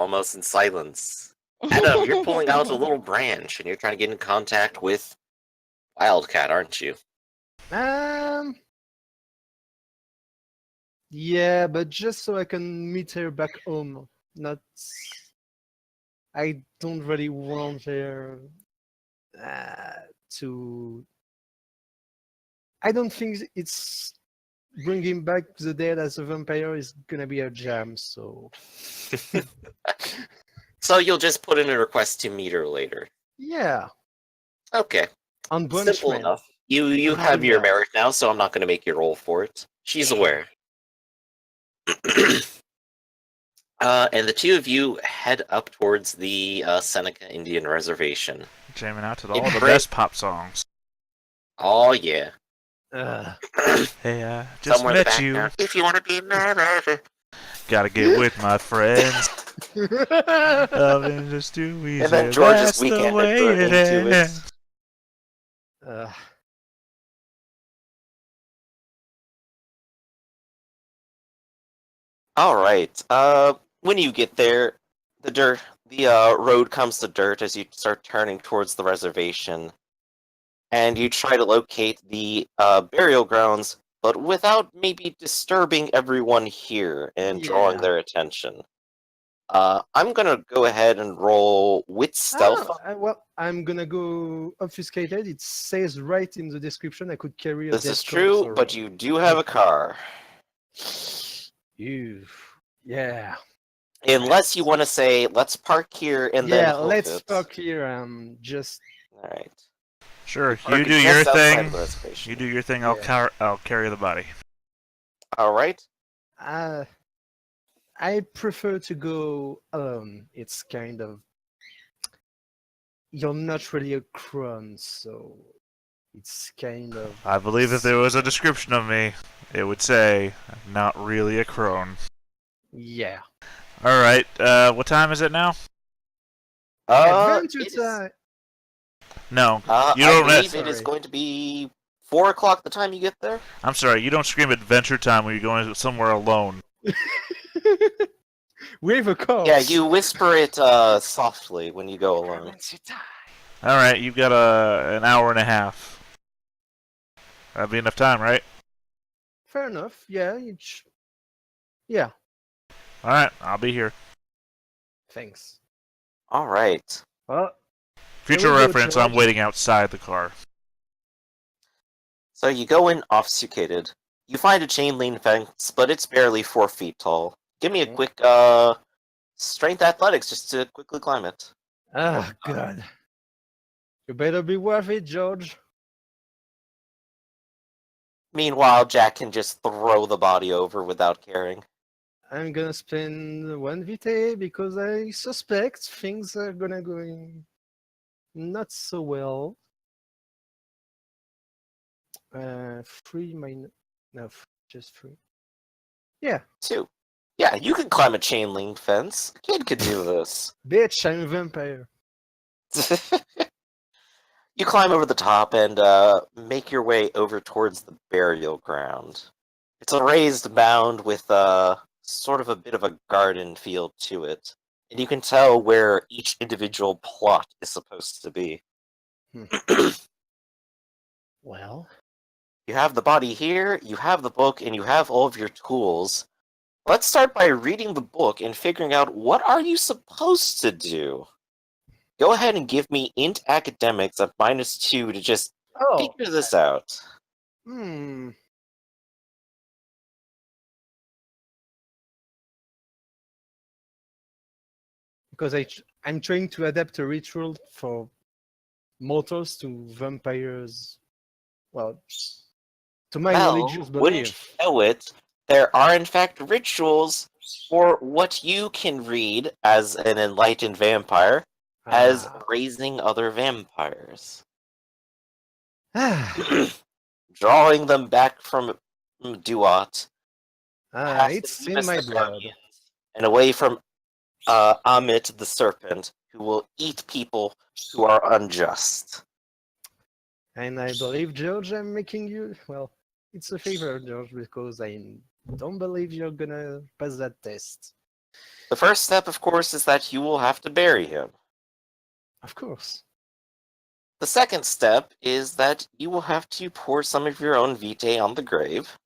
almost in silence. Adam, you're pulling out a little branch, and you're trying to get in contact with Wildcat, aren't you? Yeah, but just so I can meet her back home. Not. I don't really want her to. I don't think it's bringing back the dead as a vampire is gonna be a jam. So. So you'll just put in a request to meet her later. Yeah. Okay. On Simple Brunchman. enough. You have your marriage now, so I'm not going to make you roll for it. She's aware. And the two of you head up towards the Seneca Indian Reservation. Jamming out to all the best pop songs. Oh, yeah. Hey, just Somewhere met you. If you want to be married. Gotta get with my friends. Loving just too easy. And then George's That's weekend the way it ends. All right. When you get there, the road comes to dirt as you start turning towards the reservation, and you try to locate the burial grounds, but without maybe disturbing everyone here and drawing their attention. I'm gonna go ahead and roll with stealth. Well, I'm gonna go obfuscated. It says right in the description I could carry a This dead is true, corpse, but you do have a car. Yeah. Unless you want to say, let's park here and then. Yeah, let's park here and just. All right. Sure, you do your thing. You do your thing. I'll carry the body. All right. I prefer to go alone. It's kind of. You're not really a crone, so it's kind of. I believe if there was a description of me, it would say, not really a crone. Yeah. All right. What time is it now? Adventure time. No, you I don't. believe it is going to be 4 o'clock the time you get there. I'm sorry. You don't scream adventure time when you're going somewhere alone. Wave a call. Yeah, you whisper it softly when you go alone. All right, you've got an hour and a half. That'd be enough time, right? Fair enough. Yeah. Yeah. All right, I'll be here. Thanks. All right. Well, future reference, I'm waiting outside the car. So you go in obfuscated. You find a chain link fence, but it's barely 4 feet tall. Give me a quick strength athletics just to quickly climb it. Oh, God. You better be worth it, George. Meanwhile, Jack can just throw the body over without caring. I'm gonna spend 1 VtR because I suspect things are gonna go not so well. 3 minus... No, just 3. Yeah. 2. Yeah, you can climb a chain link fence. A kid could do this. Bitch, I'm a vampire. You climb over the top and make your way over towards the burial ground. It's a raised mound with sort of a bit of a garden feel to it. And you can tell where each individual plot is supposed to be. Well? You have the body here, you have the book, and you have all of your tools. Let's start by reading the book and figuring out what are you supposed to do. Go ahead and give me int academics at -2 to just figure this out. Because I'm trying to adapt a ritual for mortals to vampires. Well, to my religious belief. Wouldn't you know it? There are in fact rituals for what you can read as an enlightened vampire as raising other vampires. Drawing them back from Duat. It's in my blood. And away from Amit the serpent, who will eat people who are unjust. And I believe, George, I'm making you... Well, it's a favor, George, because I don't believe you're gonna pass that test. The first step, of course, is that you will have to bury him. Of course. The second step is that you will have to pour some of your own vitae on the grave.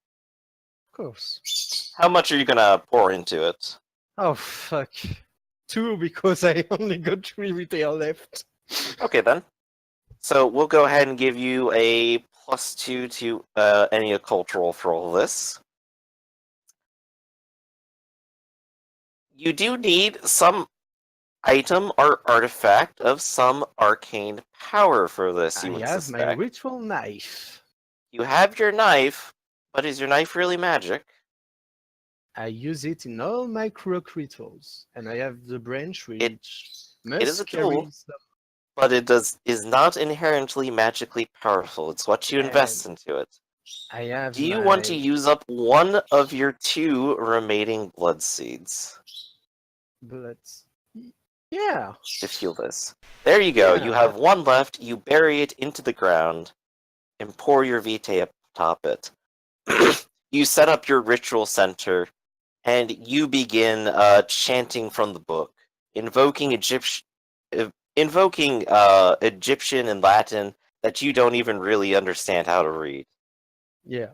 Of course. How much are you gonna pour into it? Oh, fuck. 2, because I only got 3 retail left. Okay, then. So we'll go ahead and give you a +2 to any occult roll for all this. You do need some item or artifact of some arcane power for this, you I would have my suspect. ritual knife. You have your knife, but is your knife really magic? I use it in all my crook rituals, and I have the branch which It is a must tool. carry some. But it is not inherently magically powerful. It's what you invest into it. I have Do you my... want to use up one of your 2 remaining blood seeds bullets. Yeah. to fuel this? There you go. You Yeah. have 1 left. You bury it into the ground and pour your vitae atop it. You set up your ritual center and you begin chanting from the book, invoking Egyptian and Latin that you don't even really understand how to read. Yeah.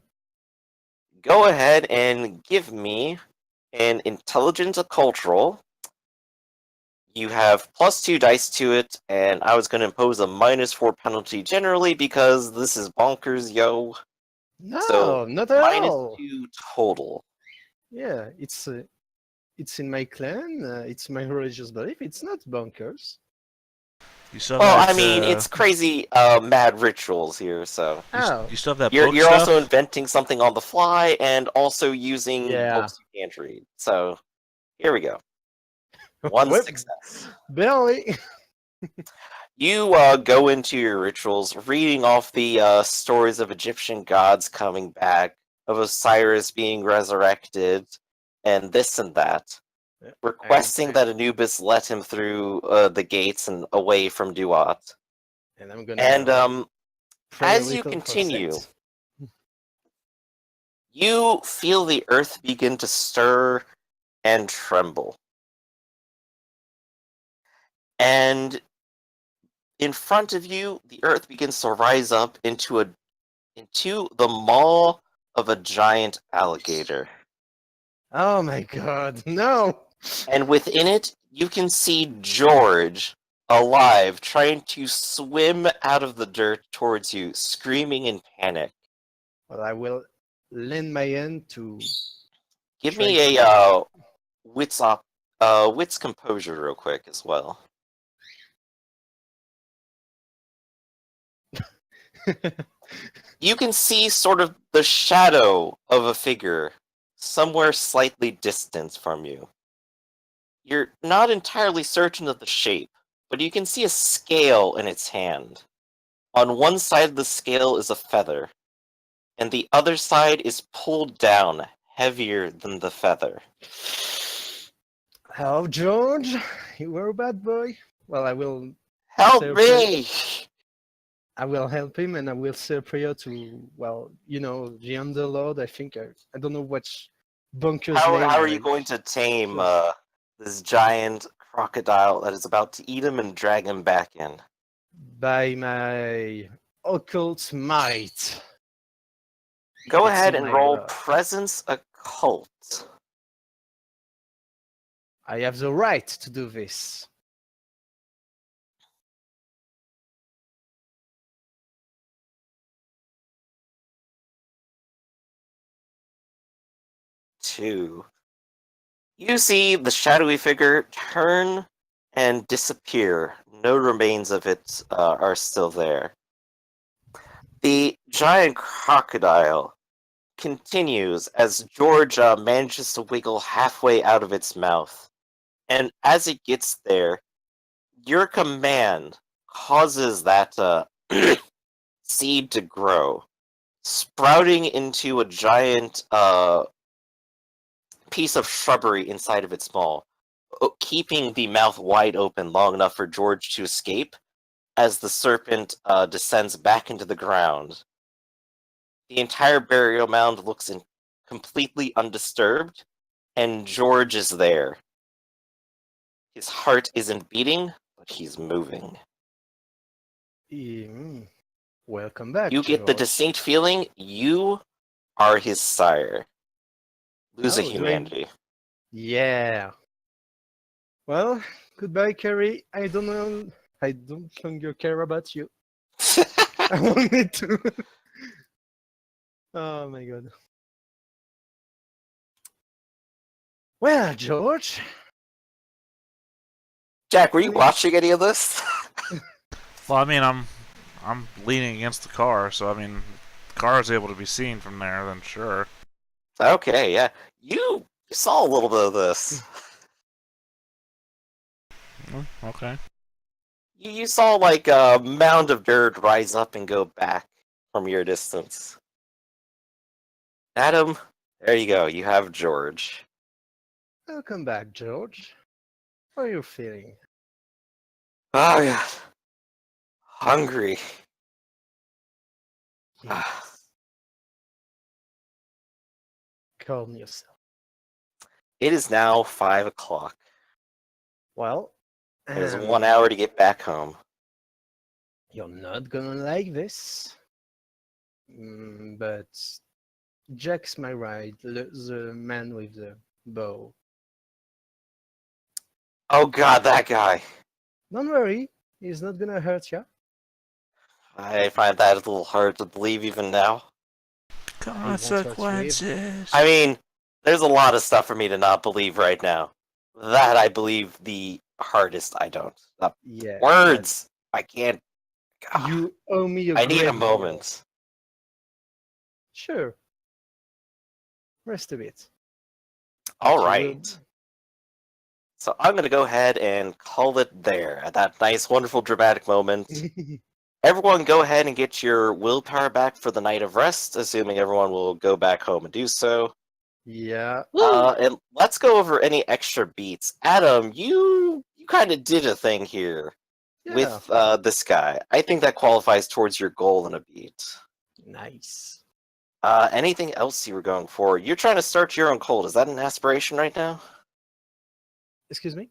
Go ahead and give me an intelligence occult roll. You have +2 dice to it, and I was going to impose a -4 penalty generally because this is bonkers, yo. No, So, not at all. -2 total. Yeah, it's in my clan. It's my religious belief. It's not bunkers. You still Well, have I that, mean, it's crazy mad rituals here, so... you still have that You're, book you're stuff? also inventing something on the fly and also using Yeah. books you can't read. So, here we go. 1 Well, success. barely. You go into your rituals, reading off the stories of Egyptian gods coming back, of Osiris being resurrected, and this and that. Requesting that Anubis let him through the gates and away from Duat. And I'm gonna. And pray a as you little for continue, sense. you feel the earth begin to stir and tremble. And in front of you, the earth begins to rise up into the maw of a giant alligator. Oh my god, no! And within it, you can see George, alive, trying to swim out of the dirt towards you, screaming in panic. Well, I will lend my hand to. Give try me to- a wits composure real quick as well. You can see sort of the shadow of a figure somewhere slightly distant from you. You're not entirely certain of the shape, but you can see a scale in its hand. On one side of the scale is a feather, and the other side is pulled down, heavier than the feather. Hello, George. You were a bad boy. Well, I will. Help say a me! I will help him, and I will say a prayer to, well, the Underlord. I think I don't know which bunker's How name. are you going to tame this giant crocodile that is about to eat him and drag him back in? By my occult might. Go It's ahead in and my roll blood. Presence Occult. I have the right to do this. Two. You see the shadowy figure turn and disappear. No remains of it are still there. The giant crocodile continues as George manages to wiggle halfway out of its mouth. And as it gets there, your command causes that seed to grow, sprouting into a giant piece of shrubbery inside of its maw, keeping the mouth wide open long enough for George to escape as the serpent descends back into the ground. The entire burial mound looks completely undisturbed, and George is there, His heart isn't beating, but he's moving. Welcome back, You get the George. distinct feeling you are his sire. Lose a Oh, humanity. Yeah. Well, goodbye, Carrie. I don't know. I don't longer care about you. I won't need to. Oh my god. Well, George. Jack, were you watching any of this? Well, I mean, I'm leaning against the car, so I mean, the car is able to be seen from there. Then sure. Okay, yeah. You saw a little bit of this. Okay. You saw like a mound of dirt rise up and go back from your distance. Adam, there you go. You have George. Welcome back, George. How are you feeling? Oh yeah. Hungry. Calm yourself. It is now 5 o'clock. Well, There's 1 hour to get back home. you're not gonna like this. But Jack's my right, the man with the bow. Oh god, that guy. Don't worry, he's not gonna hurt you. I find that a little hard to believe even now. Consequences. I mean, there's a lot of stuff for me to not believe right now. That I believe the hardest I don't. Yeah. Words! I can't. but You owe me a I need great a deal. moment. Sure. Rest a bit. Alright. So I'm going to go ahead and call it there at that nice, wonderful, dramatic moment. Everyone go ahead and get your willpower back for the night of rest, assuming everyone will go back home and do so. Yeah. And let's go over any extra beats. Adam, you kind of did a thing here with this guy. I think that qualifies towards your goal in a beat. Nice. Anything else you were going for? You're trying to start your own cult. Is that an aspiration right now? Excuse me?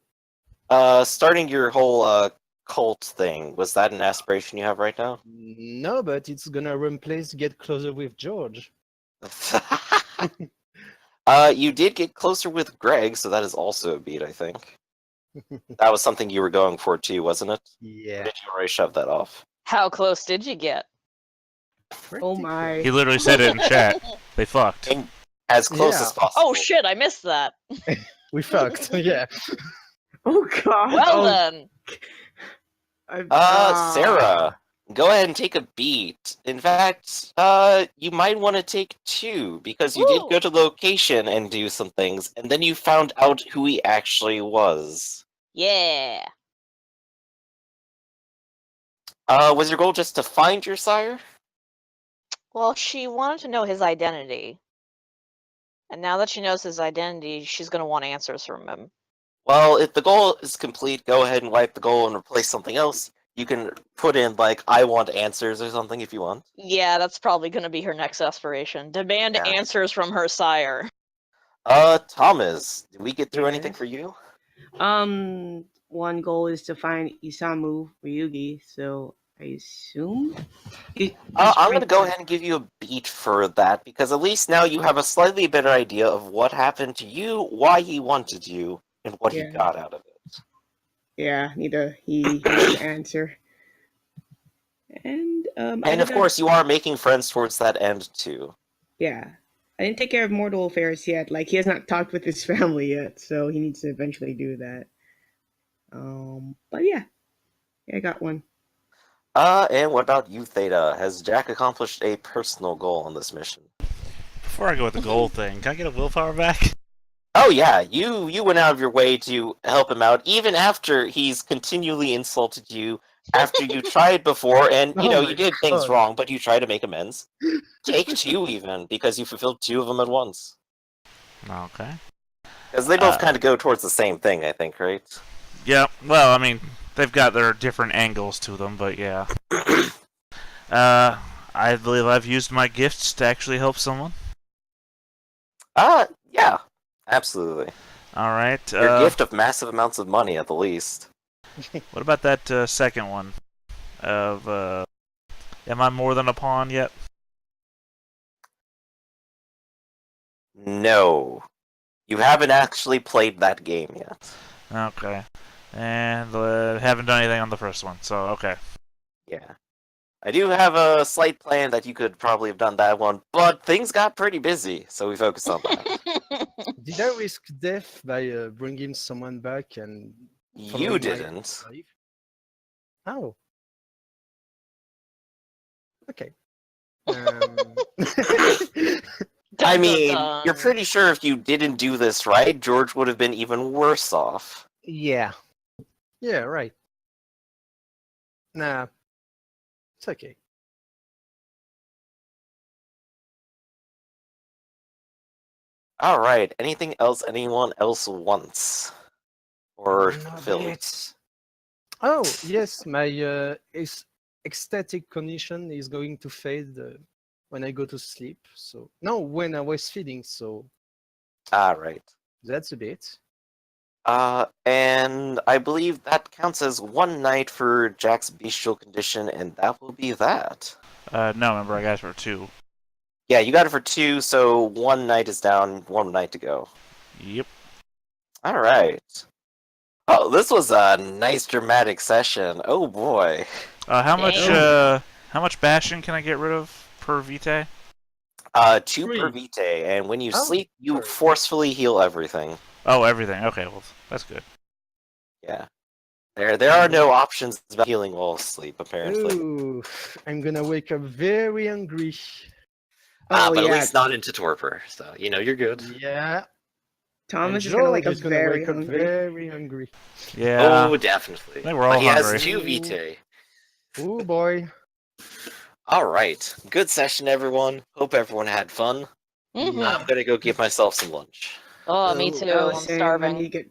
Starting your whole cult thing, was that an aspiration you have right now? No, but it's gonna replace Get Closer with George. You did get closer with Greg, so that is also a beat, I think. That was something you were going for too, wasn't it? Yeah. Or did you already shove that off? How close did you get? Oh my. He literally said it in chat. They fucked. And as close as possible. Oh shit, I missed that. We fucked. Yeah. Oh god. Well oh, then. Sarah, go ahead and take a beat. In fact, you might want to take 2, because you did Ooh. go to the location and do some things, and then you found out who he actually was. Yeah. Was your goal just to find your sire? Well, she wanted to know his identity. And now that she knows his identity, she's gonna want answers from him. Well, if the goal is complete, go ahead and wipe the goal and replace something else. You can put in, like, I want answers or something if you want. Yeah, that's probably gonna be her next aspiration. Demand Yeah. answers from her sire. Thomas, did we get through Yeah. anything for you? One goal is to find Isamu Ryugi, so I assume. I'm going to go ahead and give you a beat for that, because at least now you have a slightly better idea of what happened to you, why he wanted you, and what he Yeah. got out of it. Yeah, he needs to answer. And And of course, you are making friends towards that end, too. Yeah. I didn't take care of mortal affairs yet. Like, he has not talked with his family yet, so he needs to eventually do that. But yeah. Yeah, I got one. And what about you, Theta? Has Jack accomplished a personal goal on this mission? Before I go with the gold thing, can I get a willpower back? Oh yeah, you went out of your way to help him out, even after he's continually insulted you, after you tried before, and, you Oh know, my you did things God. wrong, but you tried to make amends. Take 2 even, because you fulfilled 2 of them at once. Okay. Because they both kind of go towards the same thing, I think, right? Yeah, well, I mean, they've got their different angles to them, but yeah. I believe I've used my gifts to actually help someone. Yeah, absolutely. All right. Your gift of massive amounts of money, at the least. What about that second one? Of am I more than a pawn yet? No. You haven't actually played that game yet. Okay. And haven't done anything on the first one, so okay. Yeah. I do have a slight plan that you could probably have done that one, but things got pretty busy, so we focused on that. Did I risk death by bringing someone back and You following my didn't. life? Oh. Okay. I Dun, dun, mean, dun. you're pretty sure if you didn't do this right, George would have been even worse off. yeah. Yeah, right. Nah. It's okay. Alright, anything else anyone else wants? Or No, fulfilled? it's- Oh, yes, my ecstatic condition is going to fade when I go to sleep. So, no, when I was feeding, so Alright. that's a bit. And I believe that counts as one night for Jack's bestial condition, and that will be that. No, remember I got it for 2. Yeah, you got it for 2, so one night is down, one night to go. Yep. Alright. Oh, this was a nice dramatic session. Oh boy. How Damn. much bashing can I get rid of per vitae? 2 per Three. vitae, and when you Oh, sleep, you sorry. forcefully heal everything. Oh, everything. Okay, well that's good. Yeah. There are no options about healing while asleep, apparently. Ooh, I'm gonna wake up very hungry. Oh, But yeah. at least not into torpor, so you're good. Yeah. Thomas and is gonna wake George up is gonna very wake up hungry. very hungry. Yeah. Oh, definitely. I think we're all But he hungry. has 2 vitae. Oh boy. Alright. Good session, everyone. Hope everyone had fun. Mhm. I'm gonna go get myself some lunch. Oh, me too. I'm Same, I starving. need to get